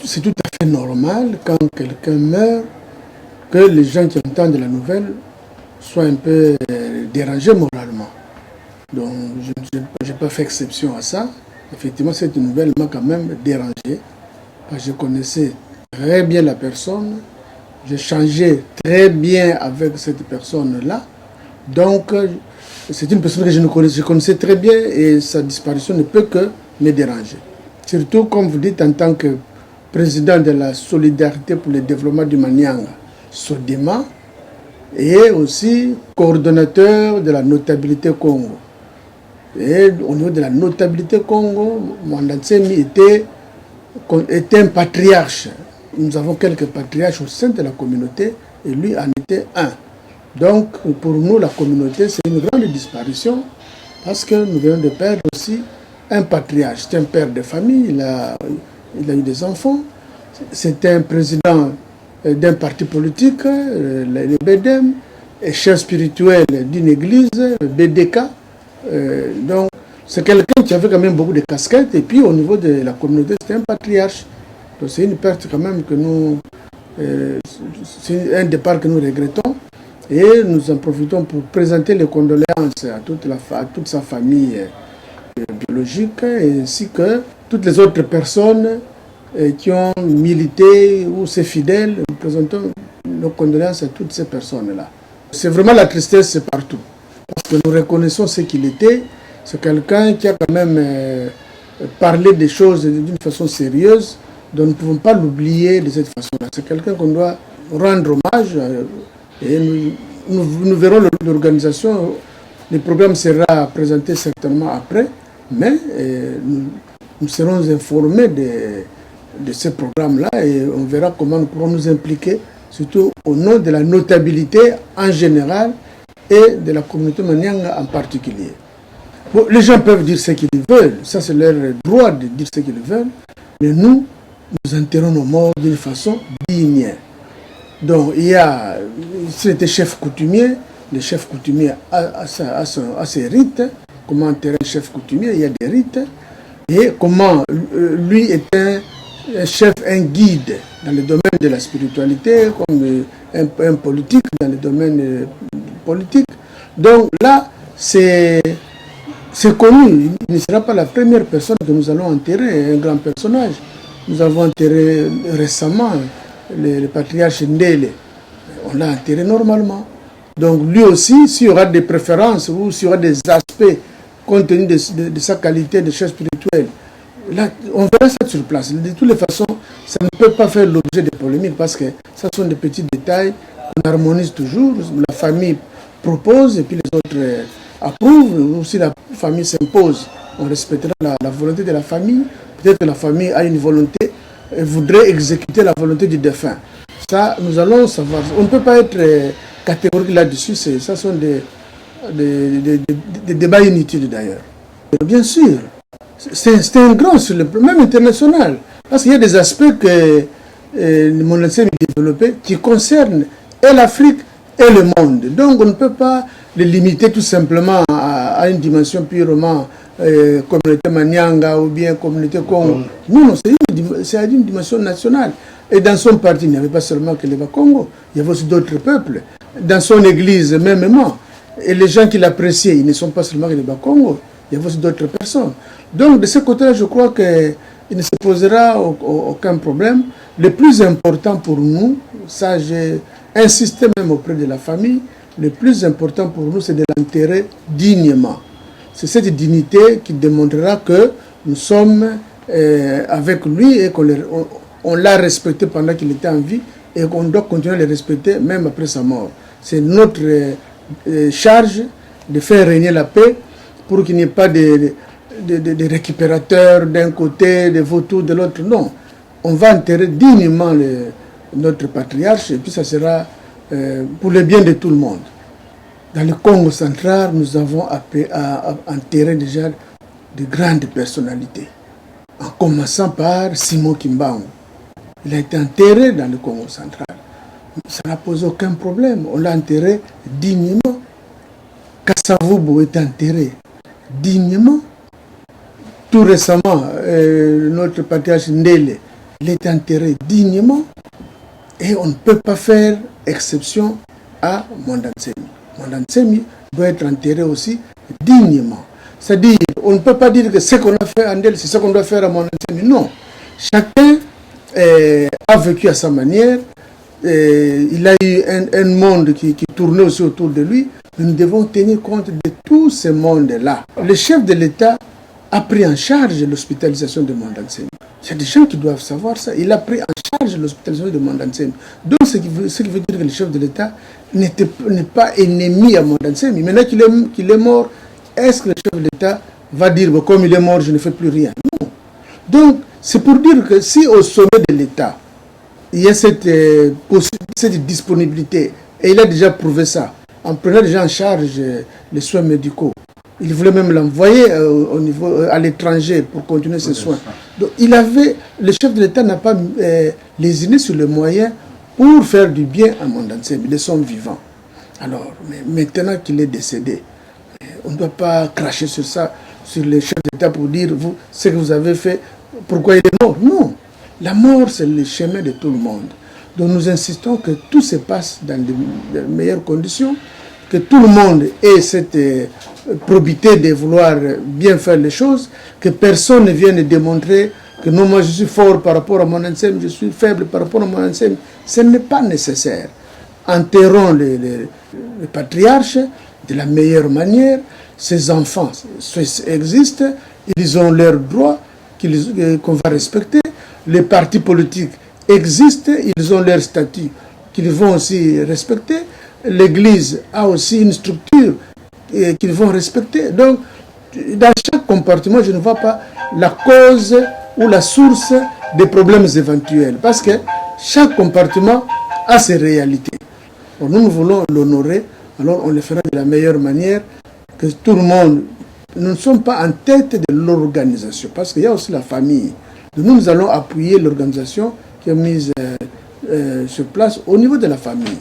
c'est tout à fait normal quand quelqu'un meurt que les gens qui entendent la nouvelle soient un peu dérangés moralement. Donc je n'ai pas fait exception à ça. Effectivement, cette nouvelle m'a quand même dérangé. Parce que je connaissais très bien la personne, j'échangeais très bien avec cette personne-là. Donc, c'est une personne que je connaissais très bien et sa disparition ne peut que me déranger. Surtout, comme vous dites, en tant que président de la Solidarité pour le développement du Manianga, SODEMA, et aussi coordonnateur de la notabilité Congo. Et au niveau de la notabilité Congo, Mwandatsemi était un patriarche. Nous avons quelques patriarches au sein de la communauté et lui en était un. Donc pour nous, la communauté, c'est une grande disparition parce que nous venons de perdre aussi un patriarche. C'est un père de famille, il a eu des enfants. C'est un président d'un parti politique, le BDM, et chef spirituel d'une église, BDK. Donc c'est quelqu'un qui avait quand même beaucoup de casquettes. Et puis au niveau de la communauté, c'était un patriarche. Donc c'est une perte quand même que nous... c'est un départ que nous regrettons. Et nous en profitons pour présenter les condoléances à toute sa famille biologique, ainsi que toutes les autres personnes qui ont milité ou ses fidèles. Nous présentons nos condoléances à toutes ces personnes-là. C'est vraiment la tristesse partout. Parce que nous reconnaissons ce qu'il était. C'est quelqu'un qui a quand même parlé des choses d'une façon sérieuse. Donc nous ne pouvons pas l'oublier de cette façon-là. C'est quelqu'un qu'on doit rendre hommage. Et nous verrons l'organisation. Le programme sera présenté certainement après. Mais nous serons informés de ce programme-là. Et on verra comment nous pourrons nous impliquer, surtout au nom de la notabilité en général et de la communauté Manianga en particulier. Bon, les gens peuvent dire ce qu'ils veulent, ça c'est leur droit de dire ce qu'ils veulent, mais nous enterrons nos morts d'une façon digne. Donc s'il était chef coutumier, le chef coutumier a ses rites, comment enterrer un chef coutumier, il y a des rites, et comment lui est un chef, un guide dans le domaine de la spiritualité, comme un politique dans le domaine politique. Donc là, c'est connu. Il ne sera pas la première personne que nous allons enterrer, un grand personnage. Nous avons enterré récemment le patriarche Ndele. On l'a enterré normalement. Donc lui aussi, s'il y aura des préférences ou s'il y aura des aspects compte tenu de sa qualité de chef spirituel, là, on verra ça sur place. De toutes les façons, ça ne peut pas faire l'objet de polémiques parce que ça sont des petits détails qu'on harmonise toujours. La famille propose et puis les autres approuvent. Ou si la famille s'impose, on respectera la volonté de la famille. Peut-être que la famille a une volonté et voudrait exécuter la volonté du défunt. Ça, nous allons savoir. On ne peut pas être catégorique là-dessus. Ça sont des débats inutiles d'ailleurs. Bien sûr, c'est un grand sur le plan même international. Parce qu'il y a des aspects que mon enseigne développé qui concernent et l'Afrique et le monde. Donc on ne peut pas les limiter tout simplement à une dimension purement communauté Manianga ou bien communauté Congo. Non, c'est à une dimension nationale. Et dans son parti, il n'y avait pas seulement que les Congo, il y avait aussi d'autres peuples. Dans son église, mêmement. Et les gens qui l'appréciaient, ils ne sont pas seulement que les Congo, il y avait aussi d'autres personnes. Donc de ce côté-là, je crois qu'il ne se posera aucun problème. Le plus important pour nous, ça j'ai insisté même auprès de la famille, le plus important pour nous, c'est de l'enterrer dignement. C'est cette dignité qui démontrera que nous sommes avec lui et qu'on l'a respecté pendant qu'il était en vie et qu'on doit continuer à le respecter même après sa mort. C'est notre charge de faire régner la paix pour qu'il n'y ait pas de récupérateurs d'un côté, de vautours de l'autre. Non, on va enterrer dignement notre patriarche et puis ça sera pour le bien de tout le monde. Dans le Congo central, nous avons enterré déjà de grandes personnalités. En commençant par Simon Kimbangu. Il a été enterré dans le Congo central. Ça n'a posé aucun problème. On l'a enterré dignement. Kassavubu est enterré dignement. Tout récemment, notre patriarche Ndele il est enterré dignement et on ne peut pas faire exception à Mwanda Nsemi. Mwanda Nsemi doit être enterré aussi dignement. C'est-à-dire, on ne peut pas dire que ce qu'on a fait à Ndel, c'est ce qu'on doit faire à Mwanda Nsemi. Non. Chacun a vécu à sa manière. Il a eu un monde qui tournait aussi autour de lui. Nous devons tenir compte de tous ces mondes-là. Le chef de l'État a pris en charge l'hospitalisation de Mwanda Nsemi. Il y a des gens qui doivent savoir ça. Il a pris en charge l'hospitalisation de Mwanda Nsemi. Donc, ce qui veut dire que le chef de l'État n'est pas ennemi à Mwanda Nsemi. Maintenant qu'il est mort, est-ce que le chef de l'État va dire, comme il est mort, je ne fais plus rien? Non. Donc, c'est pour dire que si au sommet de l'État, il y a cette disponibilité, et il a déjà prouvé ça, en prenant déjà en charge les soins médicaux. Il voulait même l'envoyer à l'étranger pour continuer ses soins. Donc, le chef de l'État n'a pas lésiné sur les moyens pour faire du bien à Mwanda Nsemi, de son vivant. Alors, mais maintenant qu'il est décédé, on ne doit pas cracher sur ça, sur les chefs d'État pour dire ce que vous avez fait, pourquoi il est mort. Non, la mort c'est le chemin de tout le monde. Donc nous insistons que tout se passe dans de meilleures conditions, que tout le monde ait cette probité de vouloir bien faire les choses, que personne ne vienne démontrer que non, moi je suis fort par rapport à Mwanda Nsemi, je suis faible par rapport à Mwanda Nsemi. Ce n'est pas nécessaire. Enterrons les patriarches de la meilleure manière. Ces enfants existent, ils ont leurs droits qu'on va respecter. Les partis politiques existent, ils ont leur statut qu'ils vont aussi respecter. L'Église a aussi une structure qu'ils vont respecter. Donc, dans chaque comportement, je ne vois pas la cause ou la source des problèmes éventuels. Parce que chaque comportement a ses réalités. Donc, nous voulons l'honorer, alors on le fera de la meilleure manière, que tout le monde, nous ne sommes pas en tête de l'organisation, parce qu'il y a aussi la famille. Donc, nous allons appuyer l'organisation qui est mise sur place au niveau de la famille.